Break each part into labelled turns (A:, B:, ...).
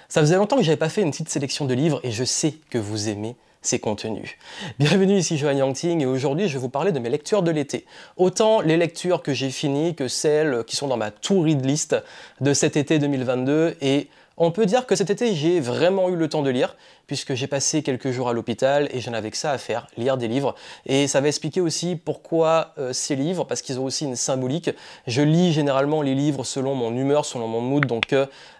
A: Ça faisait longtemps que j'avais pas fait une petite sélection de livres et je sais que vous aimez ces contenus. Bienvenue ici Johan Yangting et aujourd'hui je vais vous parler de mes lectures de l'été. Autant les lectures que j'ai finies que celles qui sont dans ma to-read list de cet été 2022 et on peut dire que cet été j'ai vraiment eu le temps de lire puisque j'ai passé quelques jours à l'hôpital et j'en avais que ça à faire, lire des livres. Et ça va expliquer aussi pourquoi ces livres, parce qu'ils ont aussi une symbolique. Je lis généralement les livres selon mon humeur, selon mon mood, donc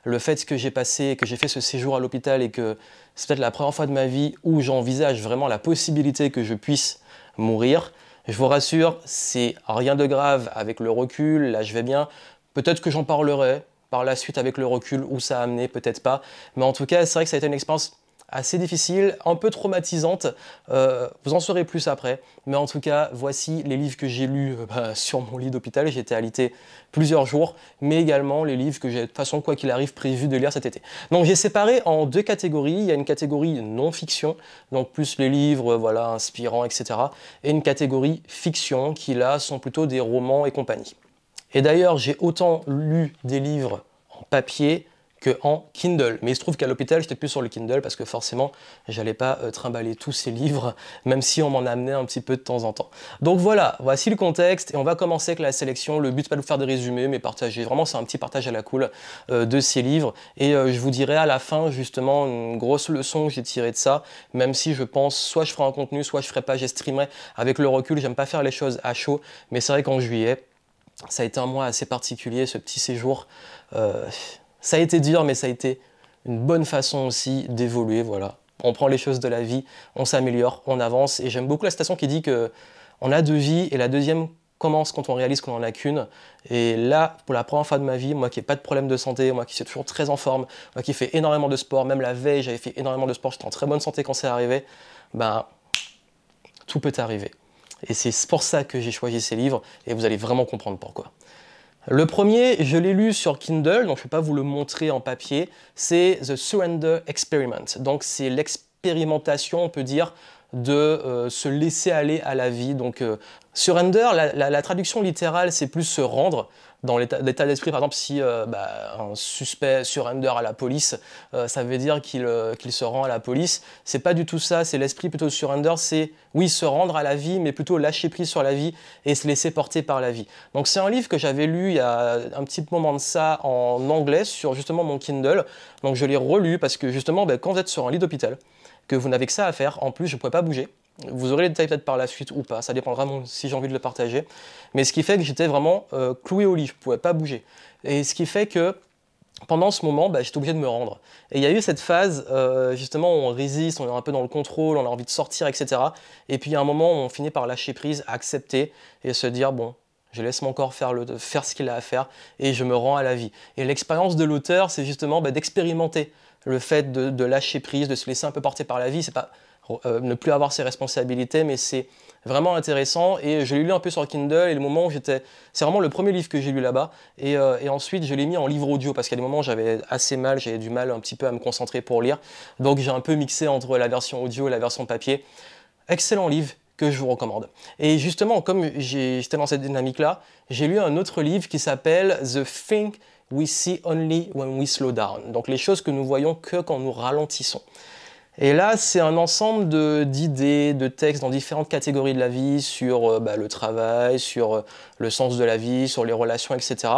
A: le fait que j'ai fait ce séjour à l'hôpital et que c'est peut-être la première fois de ma vie où j'envisage vraiment la possibilité que je puisse mourir. Je vous rassure, c'est rien de grave avec le recul, là je vais bien. Peut-être que j'en parlerai par la suite avec le recul, où ça a amené, peut-être pas. Mais en tout cas, c'est vrai que ça a été une expérience assez difficile, un peu traumatisante. Vous en saurez plus après. Mais en tout cas, voici les livres que j'ai lus sur mon lit d'hôpital. J'ai été alité plusieurs jours, mais également les livres que j'ai de toute façon, quoi qu'il arrive, prévu de lire cet été. Donc j'ai séparé en deux catégories. Il y a une catégorie non-fiction, donc plus les livres voilà, inspirants, etc. Et une catégorie fiction, qui là sont plutôt des romans et compagnie. Et d'ailleurs, j'ai autant lu des livres en papier que en Kindle. Mais il se trouve qu'à l'hôpital, j'étais plus sur le Kindle parce que forcément, j'allais pas trimballer tous ces livres, même si on m'en amenait un petit peu de temps en temps. Donc voilà, voici le contexte et on va commencer avec la sélection. Le but, c'est pas de vous faire des résumés, mais partager. Vraiment, c'est un petit partage à la cool de ces livres. Et je vous dirai à la fin, justement, une grosse leçon que j'ai tirée de ça, même si je pense, soit je ferai un contenu, soit je ferai pas, j'estimerai. Avec le recul, j'aime pas faire les choses à chaud, mais c'est vrai qu'en juillet, ça a été un mois assez particulier, ce petit séjour. Ça a été dur, mais ça a été une bonne façon aussi d'évoluer, voilà. On prend les choses de la vie, on s'améliore, on avance. Et j'aime beaucoup la citation qui dit qu'on a deux vies et la deuxième commence quand on réalise qu'on n'en a qu'une. Et là, pour la première fois de ma vie, moi qui n'ai pas de problème de santé, moi qui suis toujours très en forme, moi qui fais énormément de sport, même la veille, j'avais fait énormément de sport, j'étais en très bonne santé quand c'est arrivé, ben, tout peut arriver. Et c'est pour ça que j'ai choisi ces livres, et vous allez vraiment comprendre pourquoi. Le premier, je l'ai lu sur Kindle, donc je ne vais pas vous le montrer en papier, c'est The Surrender Experiment. Donc c'est l'expérimentation, on peut dire, de se laisser aller à la vie. Donc surrender, la traduction littérale, c'est plus se rendre. Dans l'état d'esprit, par exemple, si un suspect surrender à la police, ça veut dire qu'il se rend à la police. C'est pas du tout ça, c'est l'esprit plutôt surrender, c'est oui, se rendre à la vie, mais plutôt lâcher prise sur la vie et se laisser porter par la vie. Donc c'est un livre que j'avais lu il y a un petit moment de ça en anglais sur justement mon Kindle. Donc je l'ai relu parce que justement, quand vous êtes sur un lit d'hôpital, que vous n'avez que ça à faire, en plus je ne pouvais pas bouger. Vous aurez les détails peut-être par la suite ou pas, ça dépendra si j'ai envie de le partager. Mais ce qui fait que j'étais vraiment cloué au lit, je ne pouvais pas bouger. Et ce qui fait que pendant ce moment, j'étais obligé de me rendre. Et il y a eu cette phase, justement, où on résiste, on est un peu dans le contrôle, on a envie de sortir, etc. Et puis il y a un moment où on finit par lâcher prise, accepter et se dire, bon, je laisse mon corps faire ce qu'il a à faire et je me rends à la vie. Et l'expérience de l'auteur, c'est justement d'expérimenter le fait de lâcher prise, de se laisser un peu porter par la vie. C'est pas ne plus avoir ses responsabilités, mais c'est vraiment intéressant. Et je l'ai lu un peu sur Kindle et le moment où c'est vraiment le premier livre que j'ai lu là-bas. Et ensuite, je l'ai mis en livre audio parce qu'à des moments, j'avais assez mal, j'avais du mal un petit peu à me concentrer pour lire. Donc j'ai un peu mixé entre la version audio et la version papier. Excellent livre que je vous recommande. Et justement, comme j'étais dans cette dynamique-là, j'ai lu un autre livre qui s'appelle The Thing We See Only When We Slow Down. Donc les choses que nous voyons que quand nous ralentissons. Et là, c'est un ensemble d'idées, de textes dans différentes catégories de la vie, sur le travail, sur le sens de la vie, sur les relations, etc.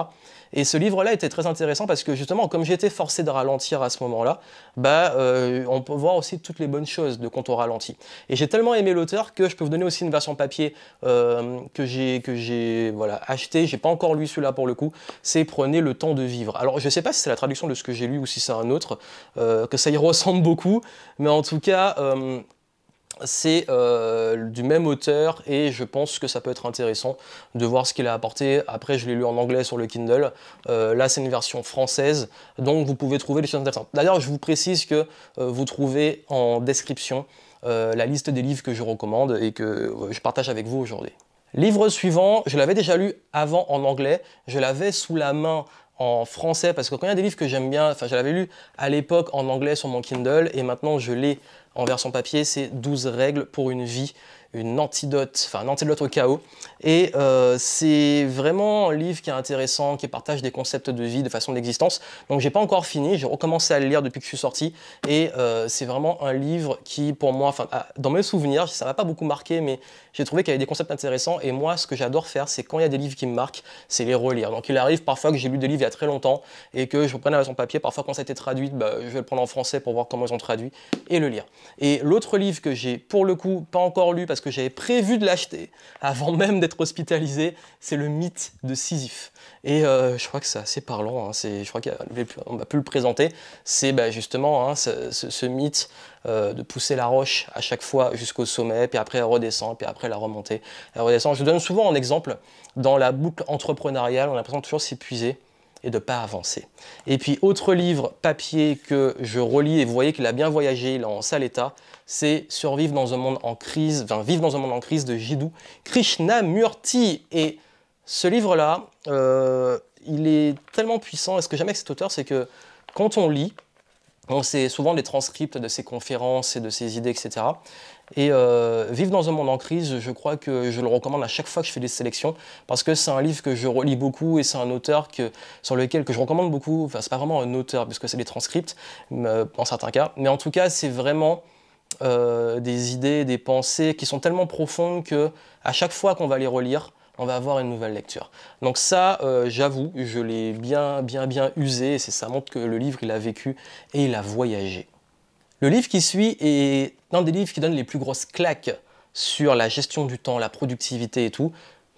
A: Et ce livre-là était très intéressant parce que justement, comme j'étais forcé de ralentir à ce moment-là, on peut voir aussi toutes les bonnes choses de quand on ralentit. Et j'ai tellement aimé l'auteur que je peux vous donner aussi une version papier que j'ai acheté. J'ai pas encore lu celui-là pour le coup. C'est Prenez le temps de vivre. Alors je sais pas si c'est la traduction de ce que j'ai lu ou si c'est un autre, que ça y ressemble beaucoup, mais en tout cas. C'est du même auteur et je pense que ça peut être intéressant de voir ce qu'il a apporté. Après, je l'ai lu en anglais sur le Kindle. Là, c'est une version française, donc vous pouvez trouver des choses intéressantes. D'ailleurs, je vous précise que vous trouvez en description la liste des livres que je recommande et que je partage avec vous aujourd'hui. Livre suivant, je l'avais déjà lu avant en anglais, je l'avais sous la main en français parce que quand il y a des livres que j'aime bien, je l'avais lu à l'époque en anglais sur mon Kindle et maintenant je l'ai en version papier, c'est 12 règles pour une vie un antidote au chaos. Et c'est vraiment un livre qui est intéressant, qui partage des concepts de vie, de façon d'existence. Donc j'ai pas encore fini, j'ai recommencé à le lire depuis que je suis sorti. Et c'est vraiment un livre qui, pour moi, dans mes souvenirs, ça m'a pas beaucoup marqué, mais j'ai trouvé qu'il y avait des concepts intéressants. Et moi, ce que j'adore faire, c'est quand il y a des livres qui me marquent, c'est les relire. Donc il arrive parfois que j'ai lu des livres il y a très longtemps et que je reprenne la version papier. Parfois, quand ça a été traduit, je vais le prendre en français pour voir comment ils ont traduit et le lire. Et l'autre livre que j'ai, pour le coup, pas encore lu parce que j'avais prévu de l'acheter avant même d'être hospitalisé, c'est Le Mythe de Sisyphe. Et je crois que c'est assez parlant, hein. Je crois qu'on va plus le présenter. C'est justement ce mythe de pousser la roche à chaque fois jusqu'au sommet, puis après elle redescend, puis après la remonter, elle redescend. Je donne souvent un exemple, dans la boucle entrepreneuriale, on a l'impression de toujours s'épuiser et de ne pas avancer. Et puis, autre livre papier que je relis, et vous voyez qu'il a bien voyagé, il est en sale état, c'est Vivre dans un monde en crise de Jiddu Krishnamurti. Et ce livre-là, il est tellement puissant, et ce que j'aime avec cet auteur, c'est que quand on lit, on sait souvent des transcripts de ses conférences et de ses idées, etc. Et Vivre dans un monde en crise, je crois que je le recommande à chaque fois que je fais des sélections, parce que c'est un livre que je relis beaucoup et c'est un auteur sur lequel je recommande beaucoup. Enfin, c'est pas vraiment un auteur, puisque c'est des transcripts, dans certains cas. Mais en tout cas, c'est vraiment des idées, des pensées qui sont tellement profondes que à chaque fois qu'on va les relire, on va avoir une nouvelle lecture. Donc ça, j'avoue, je l'ai bien usé, et ça montre que le livre, il a vécu et il a voyagé. Le livre qui suit est l'un des livres qui donne les plus grosses claques sur la gestion du temps, la productivité et tout.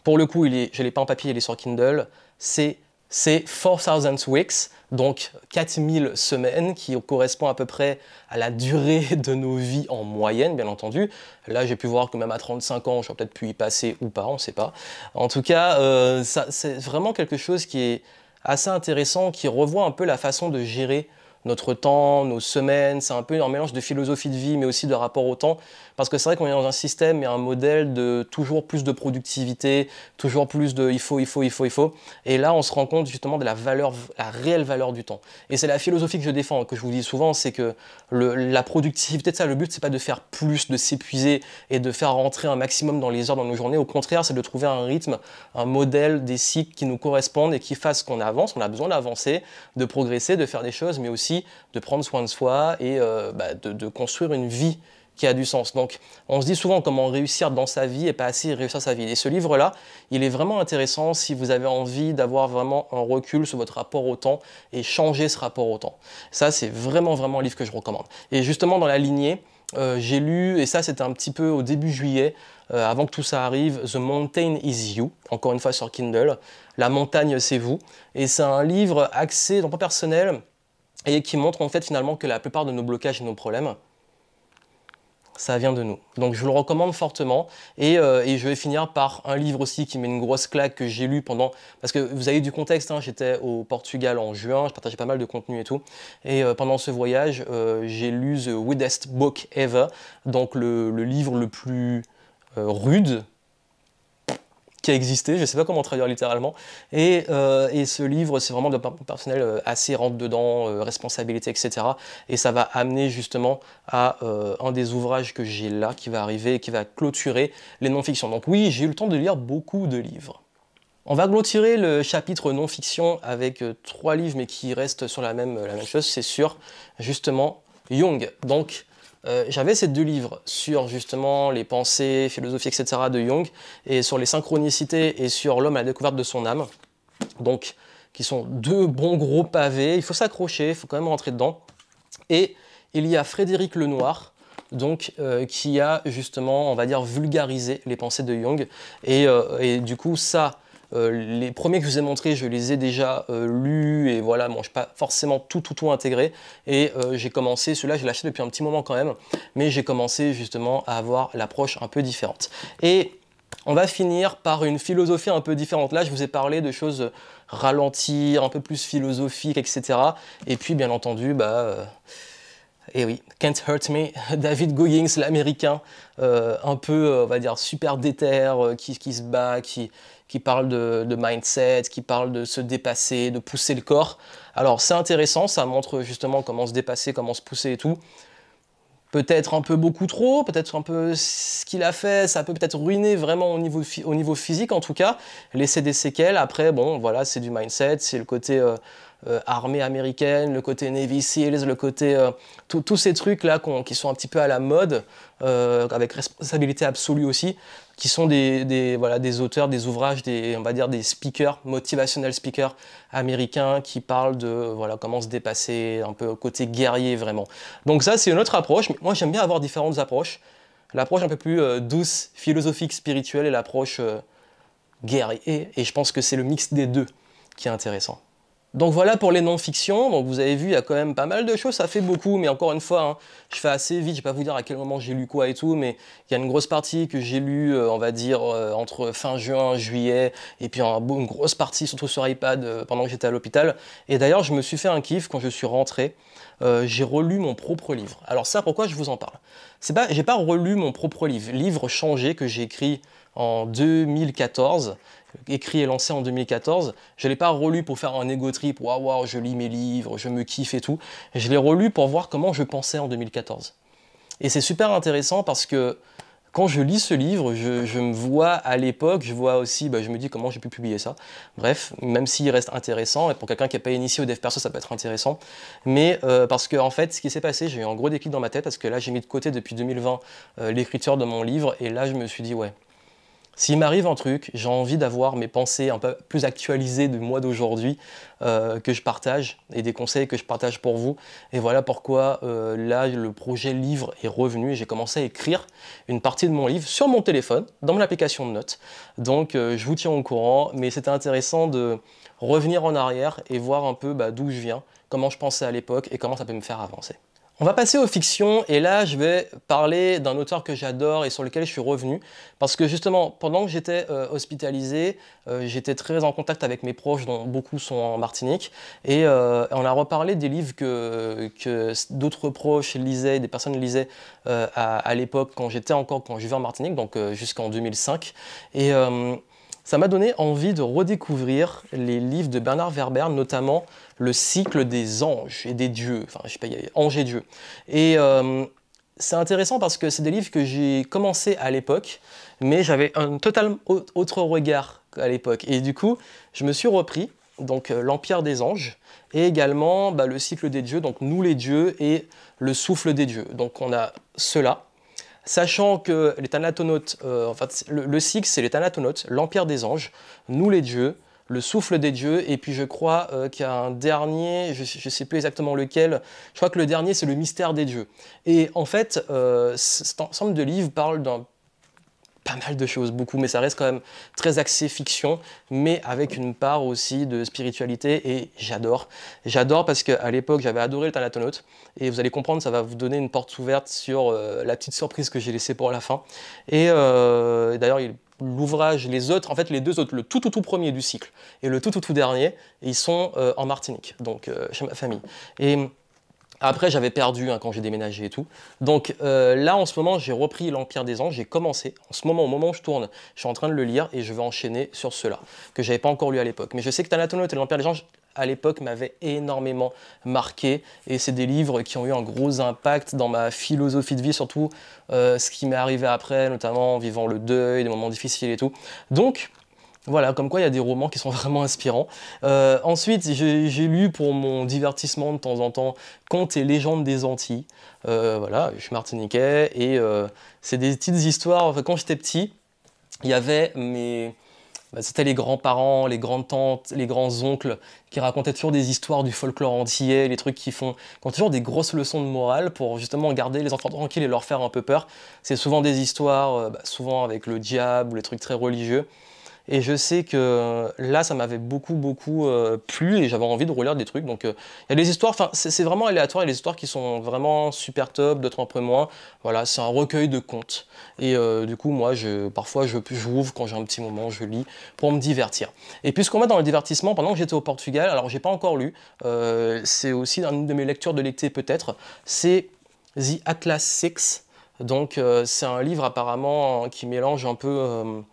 A: Pour le coup, je ne l'ai pas en papier, il est sur Kindle. C'est 4000 Weeks, donc 4000 semaines, qui correspond à peu près à la durée de nos vies en moyenne, bien entendu. Là, j'ai pu voir que même à 35 ans, j'aurais peut-être pu y passer ou pas, on ne sait pas. En tout cas, c'est vraiment quelque chose qui est assez intéressant, qui revoit un peu la façon de gérer notre temps, nos semaines. C'est un peu un mélange de philosophie de vie, mais aussi de rapport au temps. Parce que c'est vrai qu'on est dans un système et un modèle de toujours plus de productivité, toujours plus de il faut. Et là, on se rend compte justement de la réelle valeur du temps. Et c'est la philosophie que je défends, que je vous dis souvent, c'est que la productivité, le but, c'est pas de faire plus, de s'épuiser et de faire rentrer un maximum dans les heures dans nos journées. Au contraire, c'est de trouver un rythme, un modèle, des cycles qui nous correspondent et qui fassent qu'on avance. On a besoin d'avancer, de progresser, de faire des choses, mais aussi de prendre soin de soi et de construire une vie qui a du sens. Donc, on se dit souvent comment réussir dans sa vie et pas assez réussir sa vie. Et ce livre-là, il est vraiment intéressant si vous avez envie d'avoir vraiment un recul sur votre rapport au temps et changer ce rapport au temps. Ça, c'est vraiment un livre que je recommande. Et justement, dans la lignée, j'ai lu, et ça c'était un petit peu au début juillet, avant que tout ça arrive, The Mountain is You, encore une fois sur Kindle. La montagne, c'est vous. Et c'est un livre axé dans le personnel, et qui montre en fait finalement que la plupart de nos blocages et nos problèmes, ça vient de nous. Donc je le recommande fortement, et je vais finir par un livre aussi qui met une grosse claque que j'ai lu pendant, parce que vous avez du contexte, hein, j'étais au Portugal en juin, je partageais pas mal de contenu et tout, et pendant ce voyage, j'ai lu The Weirdest Book Ever, donc le livre le plus rude qui a existé, je ne sais pas comment traduire littéralement, et ce livre, c'est vraiment de personnel assez rentre-dedans, responsabilité, etc. Et ça va amener justement à un des ouvrages que j'ai là, qui va arriver et qui va clôturer les non-fictions. Donc oui, j'ai eu le temps de lire beaucoup de livres. On va clôturer le chapitre non-fiction avec 3 livres, mais qui restent sur la même chose, c'est sur justement Jung. Donc, j'avais ces 2 livres sur justement les pensées, philosophie, etc. de Jung, et sur les synchronicités et sur l'homme à la découverte de son âme, donc qui sont 2 bons gros pavés. Il faut s'accrocher, il faut quand même rentrer dedans. Et il y a Frédéric Lenoir, donc qui a justement, on va dire, vulgarisé les pensées de Jung, et du coup ça, les premiers que je vous ai montrés, je les ai déjà lus, et voilà, bon, je n'ai pas forcément tout intégré, et j'ai commencé, celui-là je l'ai acheté depuis un petit moment quand même, mais j'ai commencé justement à avoir l'approche un peu différente. Et on va finir par une philosophie un peu différente. Là, je vous ai parlé de choses ralenties, un peu plus philosophiques, etc. Et puis, bien entendu, et oui, Can't Hurt Me, David Goggins, l'américain, un peu, on va dire, super déter, qui se bat, qui parle de mindset, qui parle de se dépasser, de pousser le corps. Alors, c'est intéressant, ça montre justement comment se dépasser, comment se pousser et tout. peut-être un peu beaucoup trop, peut-être un peu ce qu'il a fait, ça peut peut-être ruiner vraiment au niveau physique en tout cas, laisser des séquelles. Après, bon, voilà, c'est du mindset, c'est le côté armée américaine, le côté Navy Seals, le côté tous ces trucs là qui sont un petit peu à la mode, avec responsabilité absolue aussi, qui sont voilà, des auteurs, des ouvrages, on va dire des speakers, motivational speakers américains qui parlent de voilà, comment se dépasser, un peu côté guerrier vraiment. Donc ça c'est une autre approche, mais moi j'aime bien avoir différentes approches. L'approche un peu plus douce, philosophique, spirituelle et l'approche guerrier, et je pense que c'est le mix des deux qui est intéressant. Donc voilà pour les non-fictions, donc vous avez vu, il y a quand même pas mal de choses, ça fait beaucoup, mais encore une fois, hein, je fais assez vite, je vais pas vous dire à quel moment j'ai lu quoi et tout, mais il y a une grosse partie que j'ai lu, on va dire, entre fin juin, juillet, et puis une grosse partie, surtout sur iPad, pendant que j'étais à l'hôpital. Et d'ailleurs, je me suis fait un kiff quand je suis rentré, j'ai relu mon propre livre. Alors ça, pourquoi je vous en parle? J'ai pas relu mon propre livre changé que j'ai écrit en 2014, écrit et lancé en 2014. Je ne l'ai pas relu pour faire un ego trip, waouh, wow, je lis mes livres, je me kiffe et tout. Je l'ai relu pour voir comment je pensais en 2014. Et c'est super intéressant parce que quand je lis ce livre, je me vois à l'époque, je vois aussi, je me dis comment j'ai pu publier ça. Bref, même s'il reste intéressant, et pour quelqu'un qui n'est pas initié au dev perso, ça peut être intéressant. Mais parce que en fait, ce qui s'est passé, j'ai eu un gros déclic dans ma tête, parce que là, j'ai mis de côté depuis 2020 l'écriture de mon livre, et là, je me suis dit, ouais, s'il m'arrive un truc, j'ai envie d'avoir mes pensées un peu plus actualisées de moi d'aujourd'hui que je partage et des conseils que je partage pour vous. Et voilà pourquoi là, le projet livre est revenu et j'ai commencé à écrire une partie de mon livre sur mon téléphone, dans mon application de notes. Donc je vous tiens au courant, mais c'était intéressant de revenir en arrière et voir un peu d'où je viens, comment je pensais à l'époque et comment ça peut me faire avancer. On va passer aux fictions et là je vais parler d'un auteur que j'adore et sur lequel je suis revenu parce que justement pendant que j'étais hospitalisé, j'étais très en contact avec mes proches dont beaucoup sont en Martinique et on a reparlé des livres que d'autres proches lisaient, des personnes lisaient à l'époque quand je vivais en Martinique, donc jusqu'en 2005 et ça m'a donné envie de redécouvrir les livres de Bernard Werber, notamment le cycle des anges et des dieux, enfin je sais pas, il y a anges et dieux. Et c'est intéressant parce que c'est des livres que j'ai commencé à l'époque, mais j'avais un totalement autre regard qu'à l'époque. Et du coup, je me suis repris donc l'Empire des anges et également le cycle des dieux, donc nous les dieux et le souffle des dieux. Donc on a cela. Sachant que les Thanatonautes, en fait, le cycle c'est les Thanatonautes, l'Empire des anges, nous les dieux, le souffle des dieux, et puis je crois qu'il y a un dernier, je ne sais plus exactement lequel, je crois que le dernier c'est le mystère des dieux. Et en fait, cet ensemble de livres parle d'un pas mal de choses, beaucoup, mais ça reste quand même très axé fiction, mais avec une part aussi de spiritualité, et j'adore. J'adore parce qu'à l'époque, j'avais adoré le Thanatonautes, et vous allez comprendre, ça va vous donner une porte ouverte sur la petite surprise que j'ai laissée pour la fin. Et d'ailleurs, l'ouvrage, les autres, en fait les deux autres, le tout premier du cycle et le tout dernier, ils sont en Martinique, donc chez ma famille. Et après, j'avais perdu quand j'ai déménagé et tout. Donc là, en ce moment, j'ai repris l'Empire des Anges, j'ai commencé. En ce moment, au moment où je tourne, je suis en train de le lire et je vais enchaîner sur ceux-là, que j'avais pas encore lu à l'époque. Mais je sais que Thanatonautes et l'Empire des Anges, à l'époque, m'avaient énormément marqué. Et c'est des livres qui ont eu un gros impact dans ma philosophie de vie, surtout ce qui m'est arrivé après, notamment en vivant le deuil, des moments difficiles et tout. Donc, voilà, comme quoi il y a des romans qui sont vraiment inspirants. Ensuite, j'ai lu pour mon divertissement de temps en temps Contes et légendes des Antilles. Voilà, je suis martiniquais et c'est des petites histoires. Enfin, quand j'étais petit, il y avait c'était les grands-parents, les grandes-tantes, les grands-oncles qui racontaient toujours des histoires du folklore antillais, les trucs qui ont toujours des grosses leçons de morale pour justement garder les enfants tranquilles et leur faire un peu peur. C'est souvent des histoires, souvent avec le diable ou les trucs très religieux. Et je sais que là, ça m'avait beaucoup plu et j'avais envie de relire des trucs. Donc, il y a des histoires, enfin, c'est vraiment aléatoire. Il y a des histoires qui sont vraiment super top, d'autres un peu moins. Voilà, c'est un recueil de contes. Et du coup, moi, parfois, j'ouvre quand j'ai un petit moment, je lis pour me divertir. Et puisqu'on va dans le divertissement, pendant que j'étais au Portugal, alors j'ai pas encore lu, c'est aussi une de mes lectures de l'été peut-être, c'est The Atlas Six. Donc, c'est un livre apparemment qui mélange un peu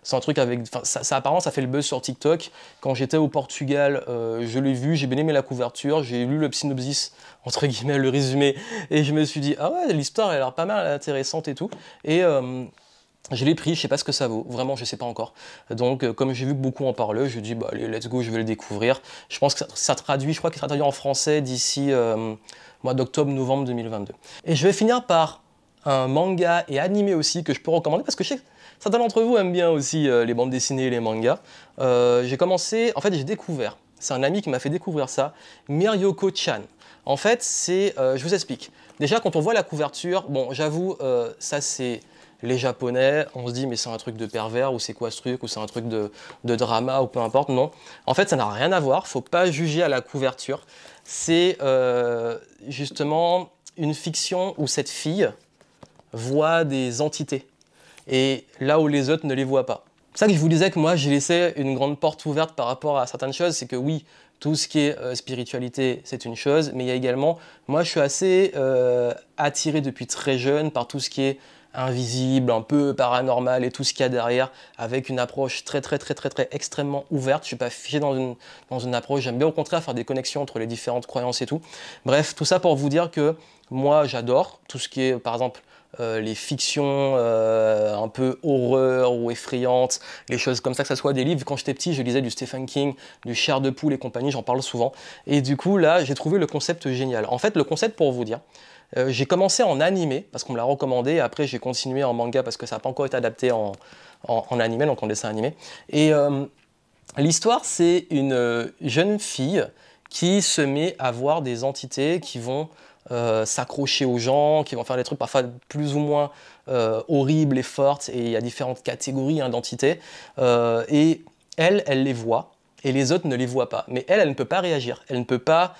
A: C'est un truc avec... Enfin, apparemment, ça fait le buzz sur TikTok. Quand j'étais au Portugal, je l'ai vu, j'ai bien aimé la couverture, j'ai lu le synopsis, entre guillemets, le résumé, et je me suis dit, ah ouais, l'histoire, elle a l'air pas mal intéressante et tout. Et je l'ai pris, je sais pas ce que ça vaut, vraiment, je sais pas encore. Donc, comme j'ai vu que beaucoup en parlaient, je dis, bah allez, let's go, je vais le découvrir. Je pense que ça traduit, je crois qu'il sera traduit en français d'ici mois d'octobre-novembre 2022. Et je vais finir par un manga et animé aussi que je peux recommander parce que je sais que certains d'entre vous aiment bien aussi les bandes dessinées et les mangas. J'ai commencé, en fait, j'ai découvert, c'est un ami qui m'a fait découvrir ça, Miryoko-chan. En fait, c'est, je vous explique. Déjà, quand on voit la couverture, bon, j'avoue, ça c'est les Japonais, on se dit mais c'est un truc de pervers ou c'est quoi ce truc ou c'est un truc de drama ou peu importe, non. En fait ça n'a rien à voir, faut pas juger à la couverture. C'est justement une fiction où cette fille voit des entités et là où les autres ne les voient pas. C'est ça que je vous disais que moi j'ai laissé une grande porte ouverte par rapport à certaines choses, c'est que oui, tout ce qui est spiritualité, c'est une chose, mais il y a également, moi je suis assez attiré depuis très jeune par tout ce qui est invisible, un peu paranormal et tout ce qu'il y a derrière, avec une approche très extrêmement ouverte. Je suis pas figé dans une approche, j'aime bien au contraire faire des connexions entre les différentes croyances et tout. Bref, tout ça pour vous dire que moi j'adore tout ce qui est par exemple les fictions un peu horreur ou effrayantes, les choses comme ça, que ce soit des livres. Quand j'étais petit, je lisais du Stephen King, du Chair de poule et compagnie, j'en parle souvent. Et du coup, là, j'ai trouvé le concept génial. En fait, le concept, pour vous dire, j'ai commencé en animé, parce qu'on me l'a recommandé, et après j'ai continué en manga, parce que ça n'a pas encore été adapté en animé, donc en dessin animé. Et l'histoire, c'est une jeune fille qui se met à voir des entités qui vont s'accrocher aux gens, qui vont faire des trucs parfois plus ou moins horribles et fortes, et il y a différentes catégories hein, d'entités, et elle les voit, et les autres ne les voient pas. Mais elle ne peut pas réagir, elle ne peut pas,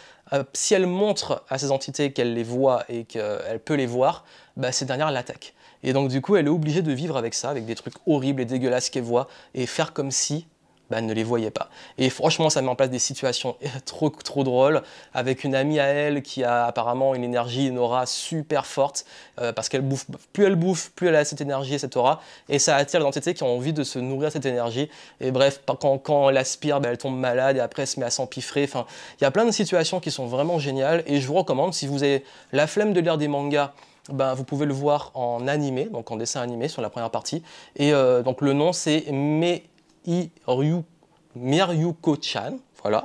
A: si elle montre à ces entités qu'elle les voit et qu'elle peut les voir, bah, ces dernières l'attaquent. Et donc du coup, elle est obligée de vivre avec ça, avec des trucs horribles et dégueulasses qu'elle voit, et faire comme si bah, elle ne les voyait pas. Et franchement, ça met en place des situations trop drôles, avec une amie à elle qui a apparemment une énergie, une aura super forte, parce qu'elle bouffe, plus elle a cette énergie et cette aura, et ça attire les entités qui ont envie de se nourrir de cette énergie. Et bref, quand elle aspire, bah, elle tombe malade, et après elle se met à s'empiffrer. Enfin, il y a plein de situations qui sont vraiment géniales, et je vous recommande, si vous avez la flemme de lire des mangas, ben, vous pouvez le voir en animé, donc en dessin animé sur la première partie. Et donc le nom c'est Miryuko-chan, voilà,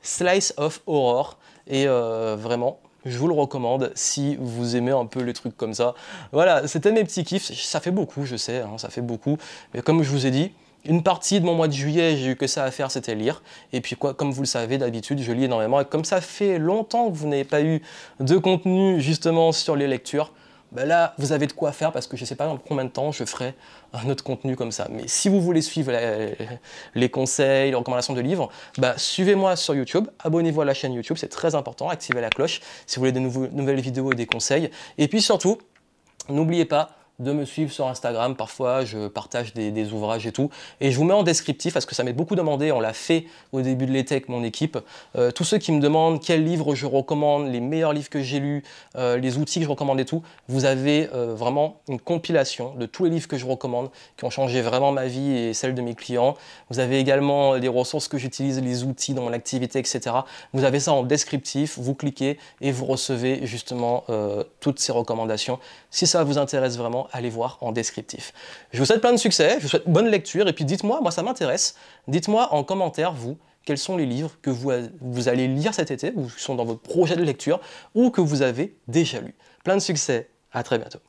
A: Slice of Horror. Et vraiment, je vous le recommande si vous aimez un peu les trucs comme ça. Voilà, c'était mes petits kiffs. Ça fait beaucoup, je sais, hein, ça fait beaucoup. Mais comme je vous ai dit, une partie de mon mois de juillet, j'ai eu que ça à faire, c'était lire. Et puis quoi, comme vous le savez, d'habitude, je lis énormément. Et comme ça fait longtemps que vous n'avez pas eu de contenu justement sur les lectures, ben là, vous avez de quoi faire parce que je ne sais pas dans combien de temps je ferai un autre contenu comme ça. Mais si vous voulez suivre les conseils, les recommandations de livres, ben, suivez-moi sur YouTube, abonnez-vous à la chaîne YouTube, c'est très important, activez la cloche si vous voulez de nouvelles vidéos et des conseils. Et puis surtout, n'oubliez pas de me suivre sur Instagram, parfois je partage des ouvrages et tout, et je vous mets en descriptif parce que ça m'est beaucoup demandé, on l'a fait au début de l'été avec mon équipe. Tous ceux qui me demandent quels livres je recommande, les meilleurs livres que j'ai lus, les outils que je recommande et tout, vous avez vraiment une compilation de tous les livres que je recommande, qui ont changé vraiment ma vie et celle de mes clients. Vous avez également les ressources que j'utilise, les outils dans mon activité, etc. Vous avez ça en descriptif, vous cliquez et vous recevez justement toutes ces recommandations. Si ça vous intéresse vraiment, allez voir en descriptif. Je vous souhaite plein de succès, je vous souhaite bonne lecture et puis dites-moi, moi ça m'intéresse, dites-moi en commentaire, vous, quels sont les livres que vous allez lire cet été, ou qui sont dans votre projet de lecture, ou que vous avez déjà lu. Plein de succès, à très bientôt.